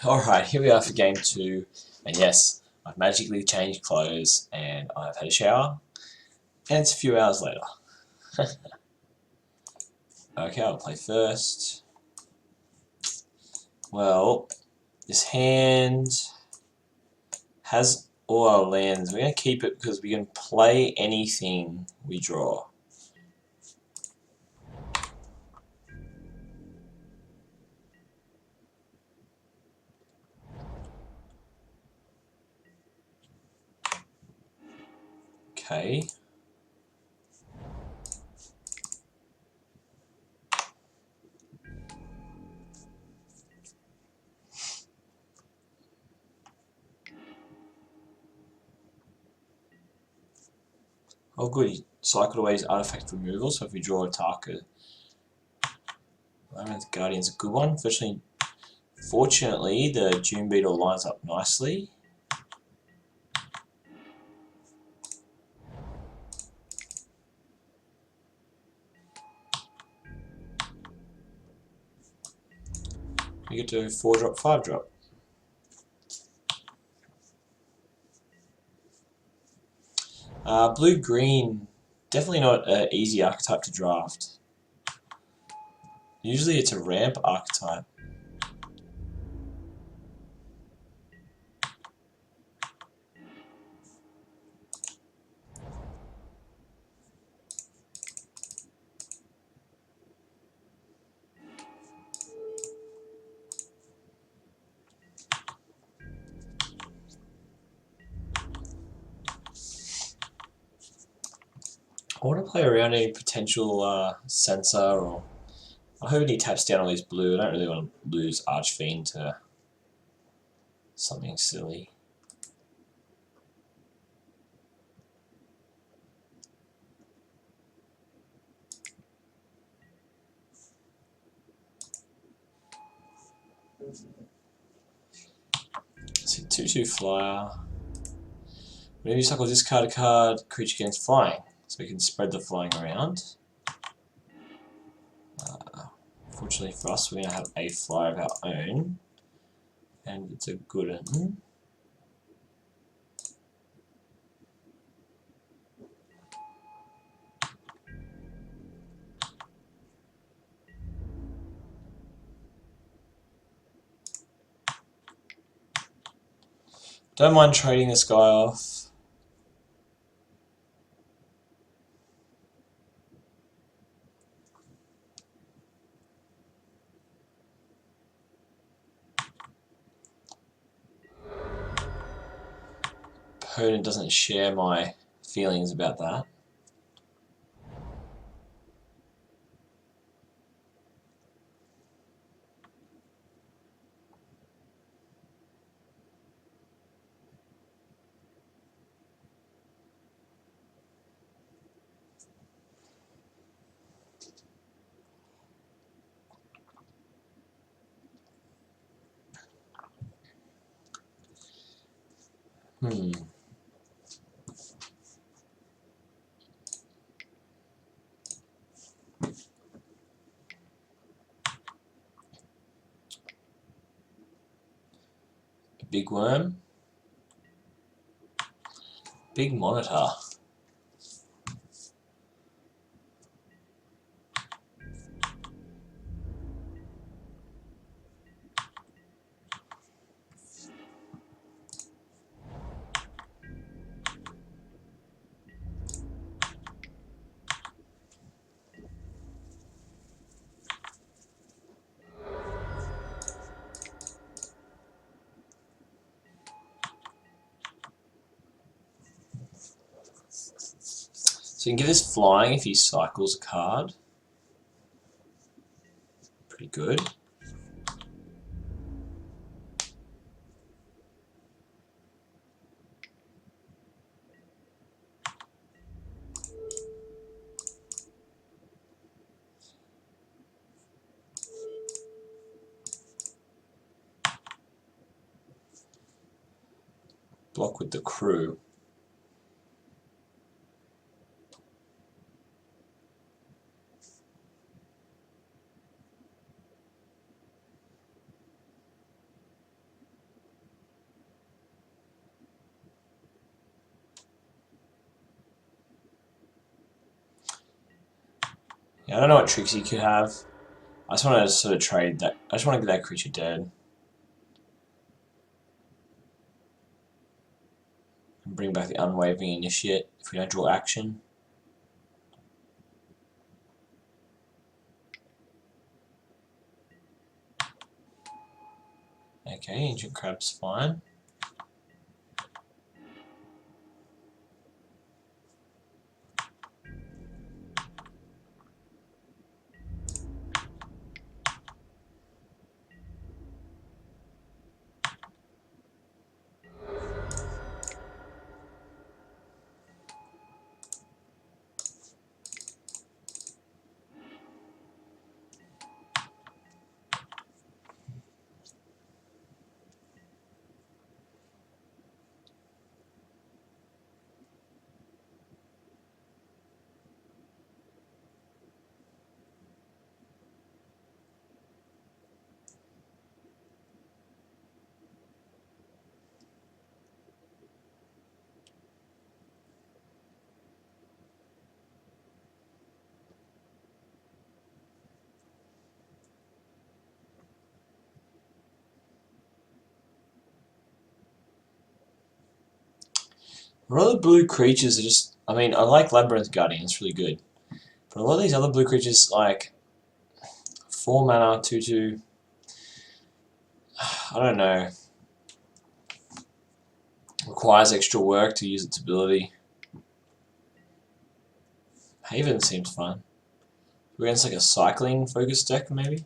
Alright, here we are for game 2, and yes, I've magically changed clothes, and I've had a shower, and it's a few hours later. Okay, I'll play first. Well, this hand has all our lands. We're going to keep it because we can play anything we draw. Okay. Oh good, he cycled away his artifact removal, so if we draw a Taka, Labyrinth Guardian's a good one. Fortunately, the June Beetle lines up nicely. We get to 4-drop, 5-drop. Blue-green, definitely not an easy archetype to draft. Usually it's a ramp archetype. I want to play around any potential sensor, or I hope he taps down all his blue. I don't really want to lose Archfiend to something silly. See, 2/2 flyer. Whenever you cycle discard a card, creature gains flying, so we can spread the flying around. Fortunately for us, we're going to have a flyer of our own, and it's a good one. Don't mind trading this guy off. Opponent doesn't share my feelings about that. Big worm. Big monitor. So you can give this flying if he cycles a card. Pretty good. Block with the crew. Yeah, I don't know what tricks he could have. I just want to sort of trade that. I just want to get that creature dead. And bring back the Unwavering Initiate if we don't draw action. Okay, Ancient Crab's fine. A lot of the blue creatures are just. I mean, I like Labyrinth Guardian, it's really good. But a lot of these other blue creatures, like 4 mana, 2/2. I don't know. Requires extra work to use its ability. Haven seems fun. We're against like a cycling focus deck, maybe?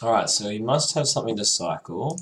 Alright, so he must have something to cycle.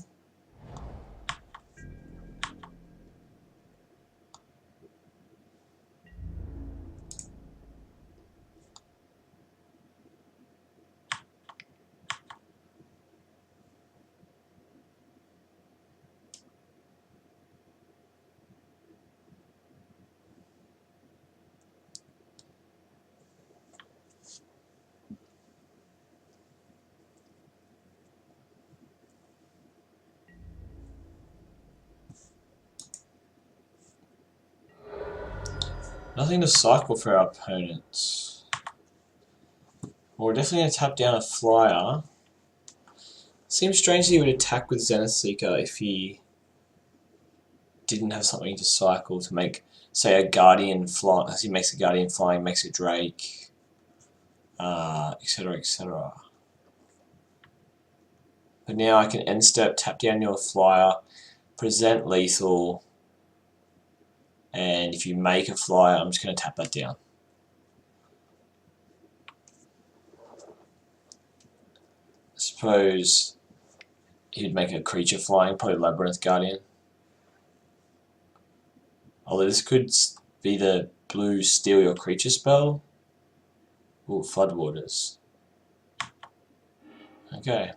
Nothing to cycle for our opponents. Well, we're definitely going to tap down a flyer. Seems strange that he would attack with Zenith Seeker if he didn't have something to cycle to make, say, a Guardian fly. As he makes a Guardian flying, makes a Drake, etc., etc. But now I can end step, tap down your flyer, present lethal, and if you make a flyer, I'm just going to tap that down. I suppose he'd make a creature flying, probably Labyrinth Guardian. Although this could be the blue steal your creature spell. Ooh, Floodwaters. Okay.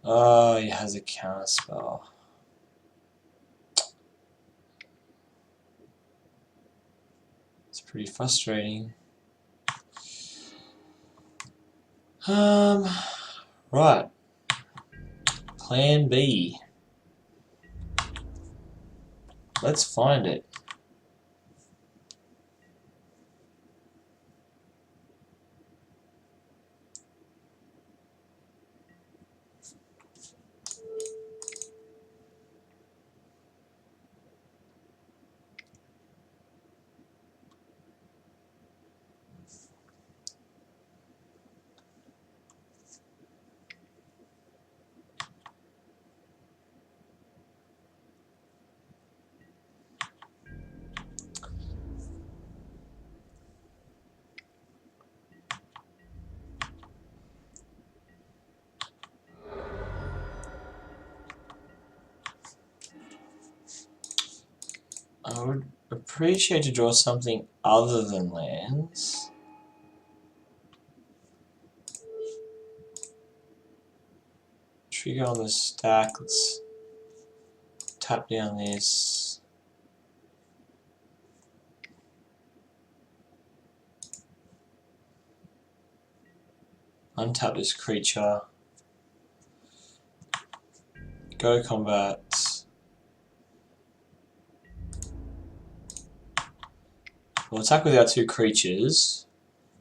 Oh, he has a counter spell. It's pretty frustrating. Right. Plan B. Let's find it. I would appreciate to draw something other than lands. Trigger on the stack, let's tap down this. Untap this creature. Go to combat. We'll attack with our 2 creatures.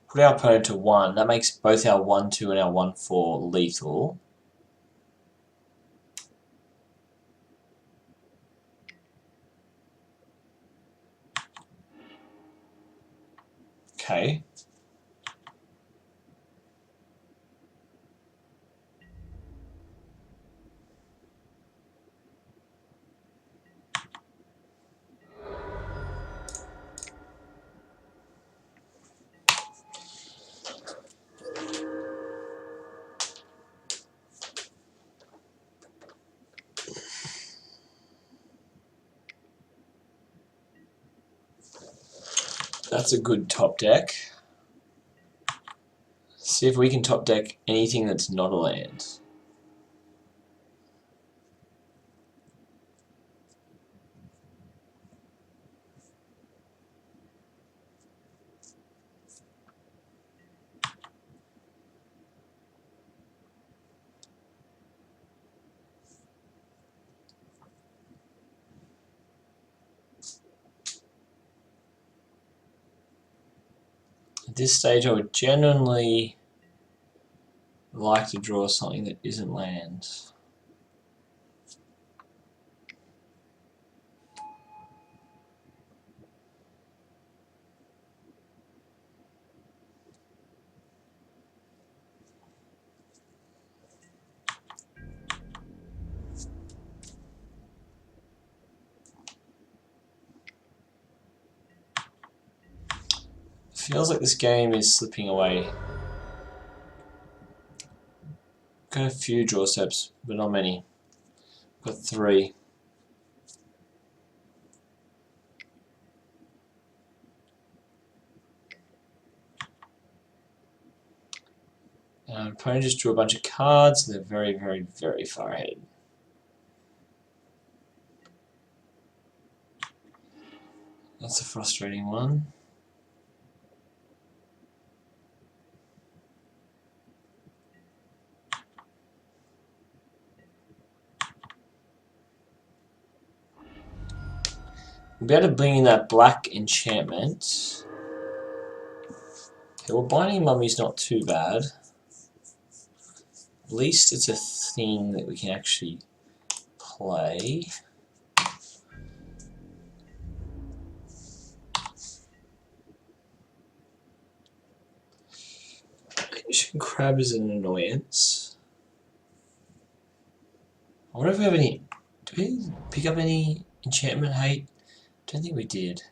Put our opponent to 1. That makes both our 1/2 and our 1/4 lethal. Okay. That's a good top deck. See if we can top deck anything that's not a land. At this stage I would genuinely like to draw something that isn't land. Feels like this game is slipping away. Got a few draw steps, but not many. Got 3. And our opponent just drew a bunch of cards, and they're very, very, very far ahead. That's a frustrating one. We'll be able to bring in that black enchantment. Okay, well, Binding Mummy's not too bad. At least it's a thing that we can actually play. Ancient Crab is an annoyance. I wonder if we have any... Do we pick up any enchantment hate? Don't think we did.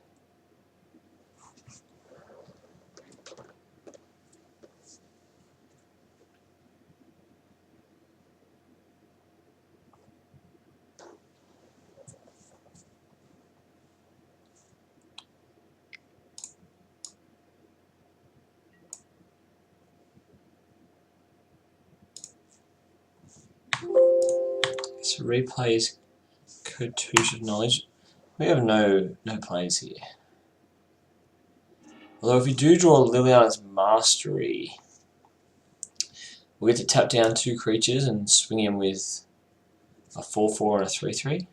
So replays Cartouche of Knowledge. We have no plays here. Although if we do draw Liliana's Mastery, we'll get to tap down 2 creatures and swing him with a 4/4 and a 3/3.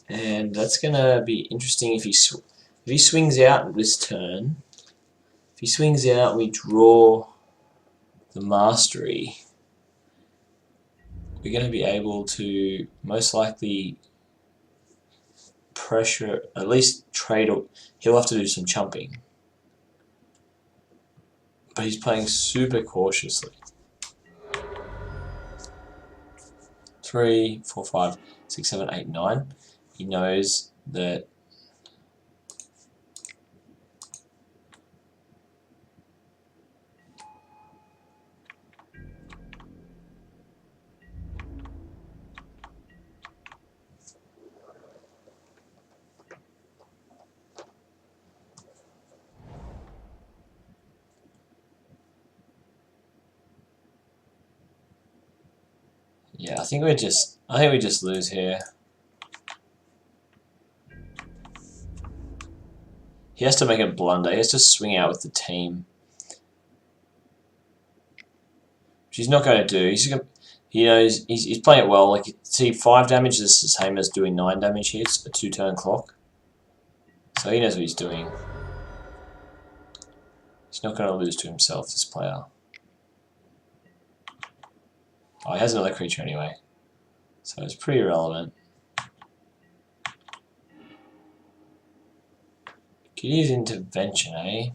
And that's going to be interesting if he swings out this turn. If he swings out, we draw the Mastery. We're going to be able to most likely pressure, at least trade, or he'll have to do some chumping. But he's playing super cautiously. 3, 4, 5, 6, 7, 8, 9. He knows that Yeah, I think we just lose here. He has to make a blunder. He has to swing out with the team, which he's not going to do. He knows he's playing it well. Like, see, 5 damage is the same as doing 9 damage here. It's a 2-turn clock, so he knows what he's doing. He's not going to lose to himself, this player. Oh, he has another creature anyway, so it's pretty irrelevant. Could use intervention, eh?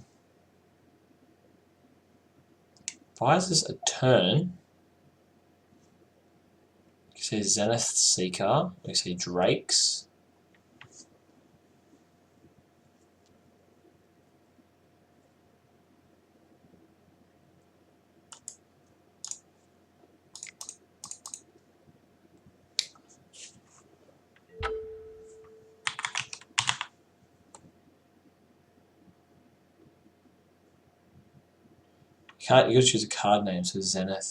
Buys this a turn. We say Zenith Seeker. We say Drakes. You gotta choose a card name, so Zenith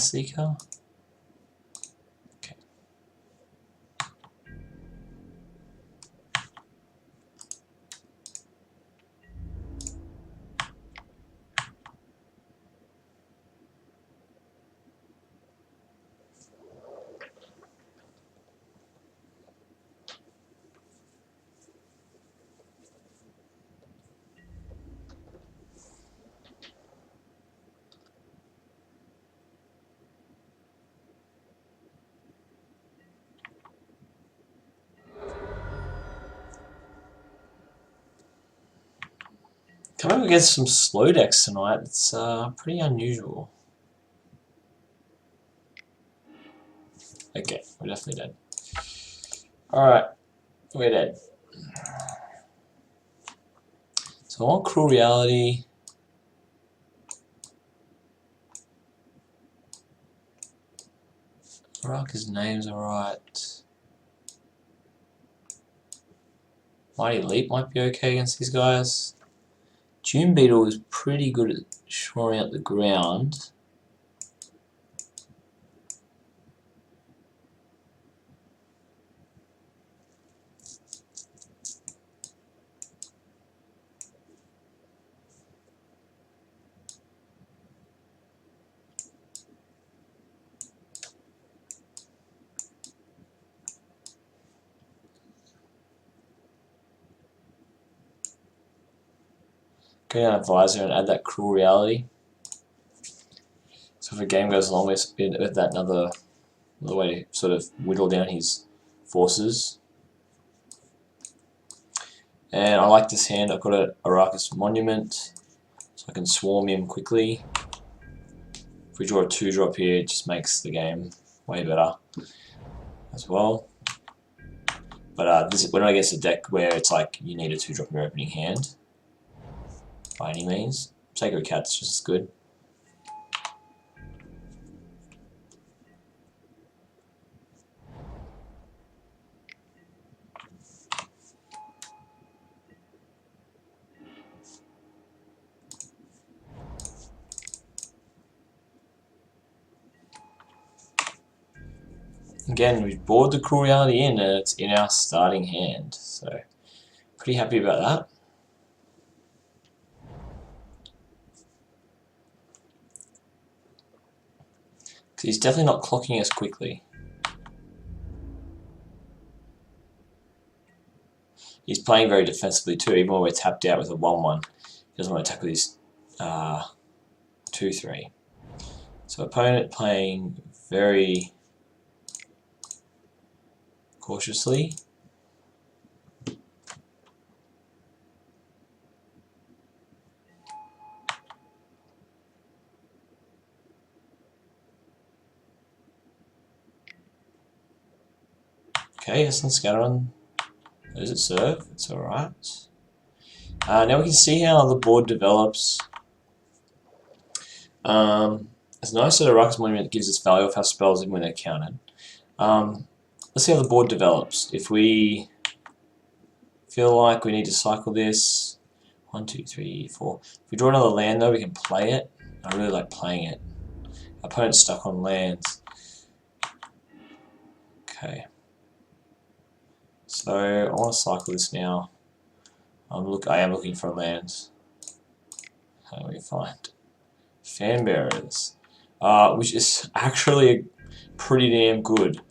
Seeker? Okay. Coming up against some slow decks tonight, it's pretty unusual. Okay, we're definitely dead. Alright, we're dead. So I want Cruel Reality. Araka's name's alright. Mighty Leap might be okay against these guys. Dune Beetle is pretty good at shoring up the ground. Go down Advisor and add that Cruel Reality. So if a game goes along with that another way to sort of whittle down his forces. And I like this hand. I've got an Arrakis Monument, so I can swarm him quickly. If we draw a 2-drop here, it just makes the game way better as well. But we're not against a deck where it's like you need a 2-drop in your opening hand by any means. Sacred Cat's just as good. Again, we board the Cruel Reality in and it's in our starting hand, so pretty happy about that. Because he's definitely not clocking us quickly. He's playing very defensively too, even when we're tapped out with a 1-1. He doesn't want to attack with his 2-3. So opponent playing very cautiously. Okay, Essence Scatter on. Does it serve? It's alright. Now we can see how the board develops. It's nice that a Arrakis Monument gives us value of our spells even when they're countered. Let's see how the board develops. If we feel like we need to cycle this, 1, 2, 3, 4. If we draw another land though, we can play it. I really like playing it. Opponent's stuck on lands. Okay. So I want to cycle this now. I am looking for lands. How do we find Fanbearers? Which is actually pretty damn good.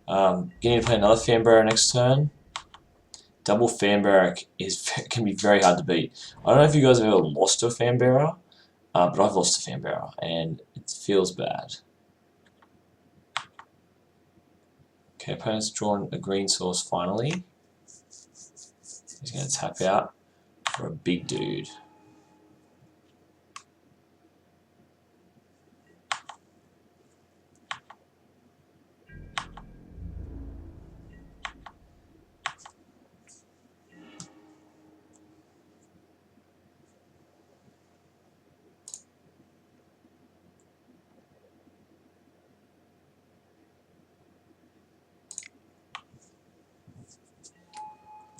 Getting to play another Fanbearer next turn. Double Fanbearer can be very hard to beat. I don't know if you guys have ever lost to a Fanbearer, but I've lost to Fanbearer, and it feels bad. Okay, opponent's drawn a green source finally. He's going to tap out for a big dude.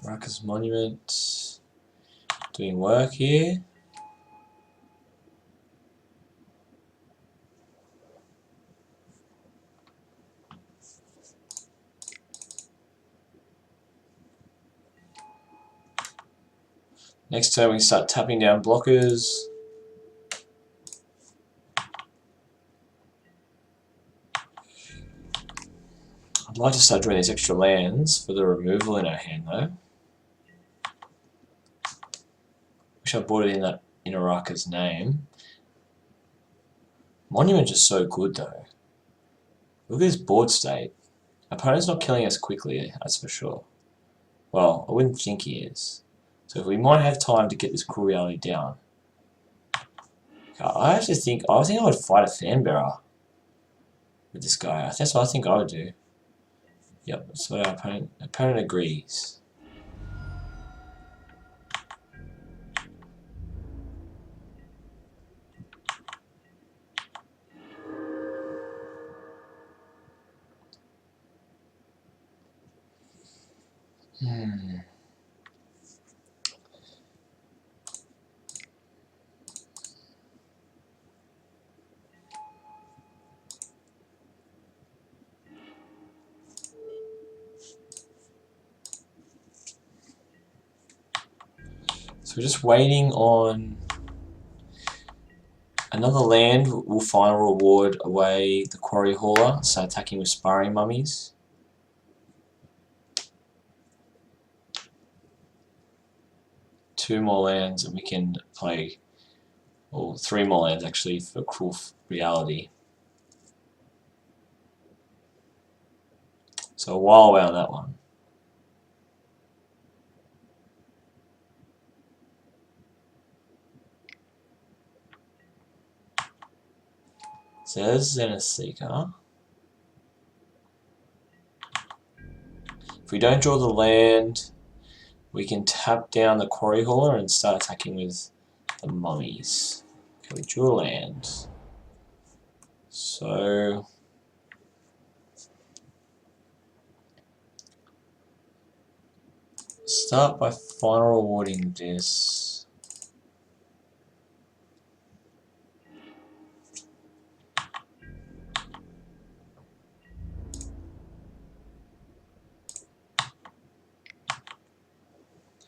Ruckus Monument doing work here. Next turn we can start tapping down blockers. I'd like to start drawing these extra lands for the removal in our hand though. Wish I brought it in Araka's name. Monument is so good though. Look at this board state. Opponent's not killing us quickly, that's for sure. Well, I wouldn't think he is. So we might have time to get this Cruel Reality down. I think I would fight a Fanbearer with this guy. That's what I think I would do. Yep, that's what our opponent agrees. So we're just waiting on another land. Will final reward away the Quarry Hauler, start attacking with Sparring Mummies. Two more lands and we can play, or three more lands actually, for Cruel Reality. So a while away on that one. So there's Zenith Seeker. If we don't draw the land, we can tap down the Quarry Hauler and start attacking with the Mummies. Okay, we drew a land. So start by final rewarding this.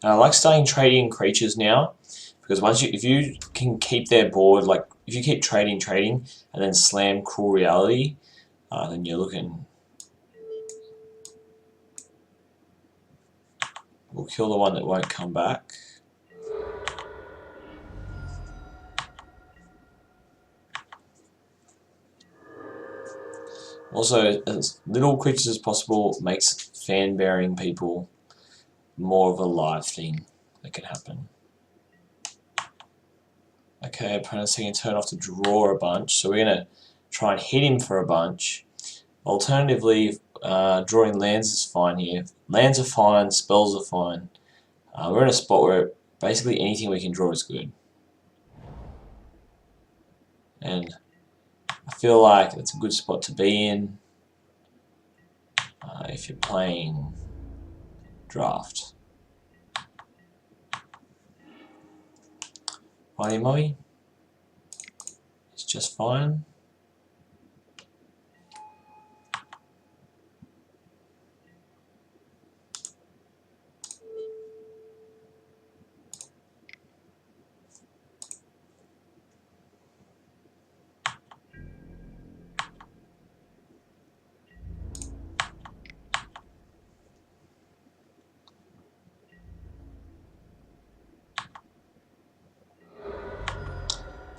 I like starting trading creatures now, because if you can keep their board, like if you keep trading and then slam Cruel Reality, then you're looking. We'll kill the one that won't come back. Also, as little creatures as possible makes fan-bearing people more of a live thing that can happen. Okay, opponent's taking a turn off to draw a bunch, so we're going to try and hit him for a bunch. Alternatively, drawing lands is fine here. Lands are fine, spells are fine. We're in a spot where basically anything we can draw is good. And I feel like it's a good spot to be in if you're playing Draft. Mighty Mummy is just fine.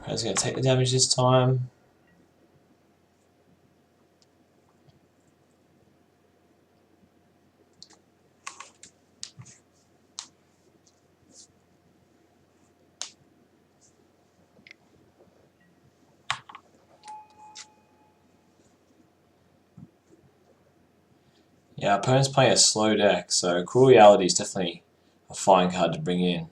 He's going to take the damage this time. Yeah, opponent's playing a slow deck, so Cruel Reality is definitely a fine card to bring in.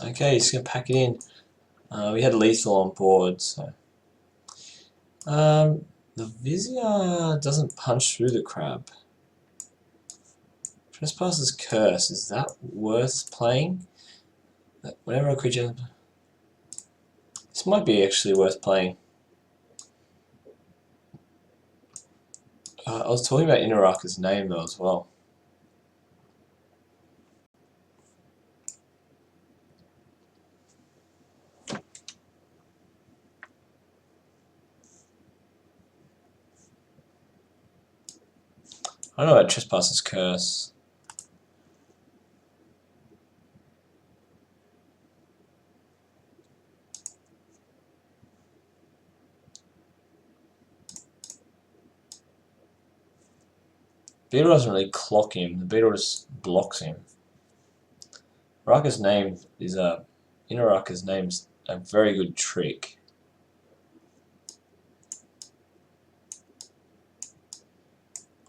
Okay, he's going to pack it in. We had lethal on board, so... the Vizier doesn't punch through the crab. Trespasser's Curse, is that worth playing? Whenever a creature... This might be actually worth playing. I was talking about Inaraka's name though as well. I don't know about Trespasser's Curse. Beetle doesn't really clock him, the Beetle just blocks him. Inaraka's name is Inaraka's name's a very good trick.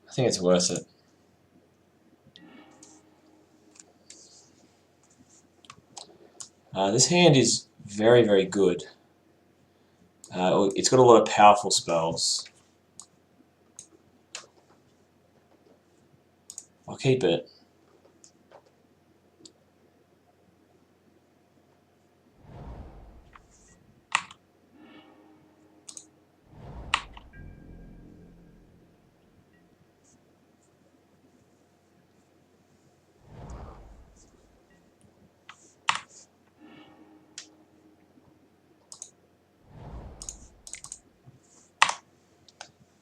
I think it's worth it. This hand is very, very good. It's got a lot of powerful spells. I'll keep it.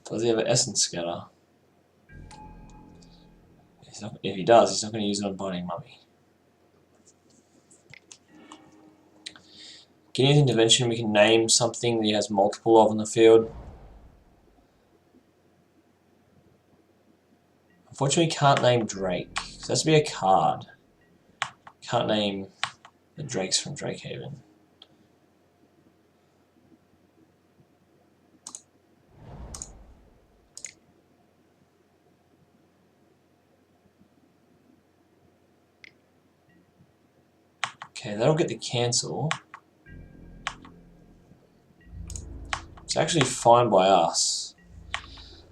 Does he have an Essence Scatter? If he does, he's not going to use it on Binding Mummy. Guinea's Intervention, we can name something that he has multiple of in the field. Unfortunately, can't name Drake, so that's to be a card. Can't name the Drakes from Drakehaven. Okay, that'll get the cancel. It's actually fine by us.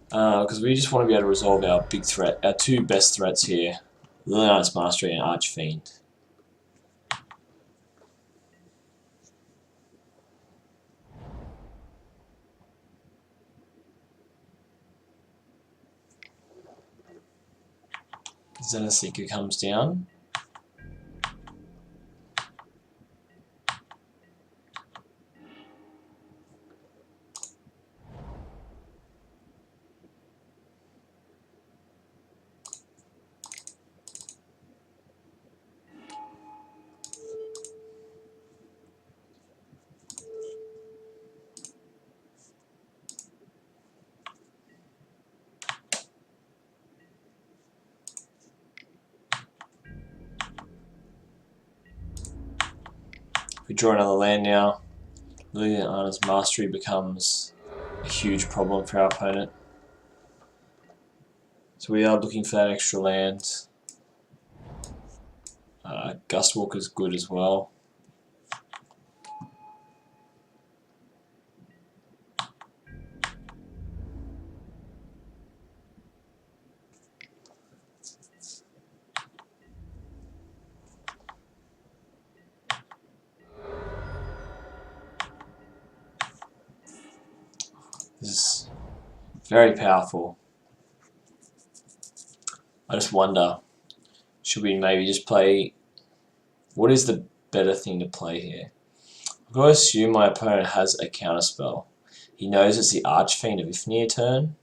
Because we just want to be able to resolve our big threat, our two best threats here. Liliana's Mastery and Archfiend. Xenoseeker comes down. We draw another land now. Liliana's Mastery becomes a huge problem for our opponent. So we are looking for that extra land. Gustwalker's good as well. This is very powerful. I just wonder, should we maybe just play... What is the better thing to play here? I've got to assume my opponent has a counterspell. He knows it's the Archfiend of Ifnir turn.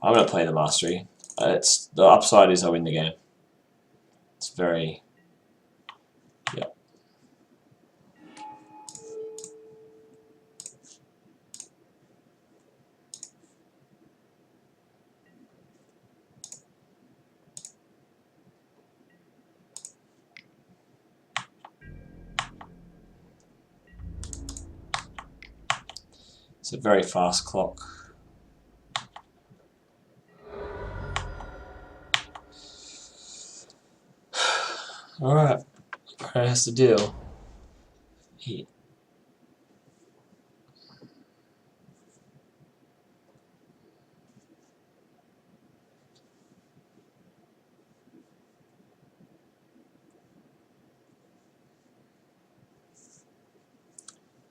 I'm going to play the Mastery. The upside is I win the game. It's very... yeah. It's a very fast clock. Alright, opponent has to deal.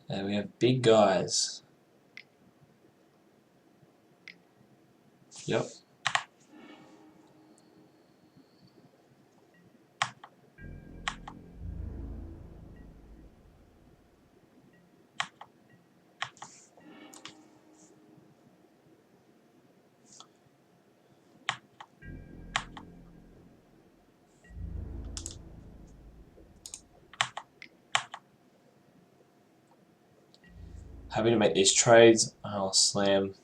And we have big guys. Yep. Happy to make these trades. I'll slam.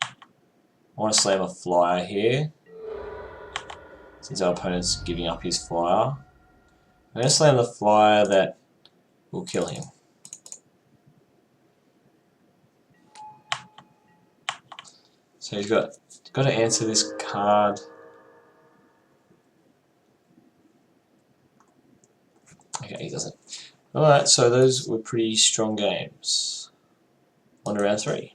I want to slam a flyer here, since our opponent's giving up his flyer. I'm going to slam the flyer that will kill him. So he's got to answer this card. Okay, he doesn't. Alright, so those were pretty strong games. On to round 3.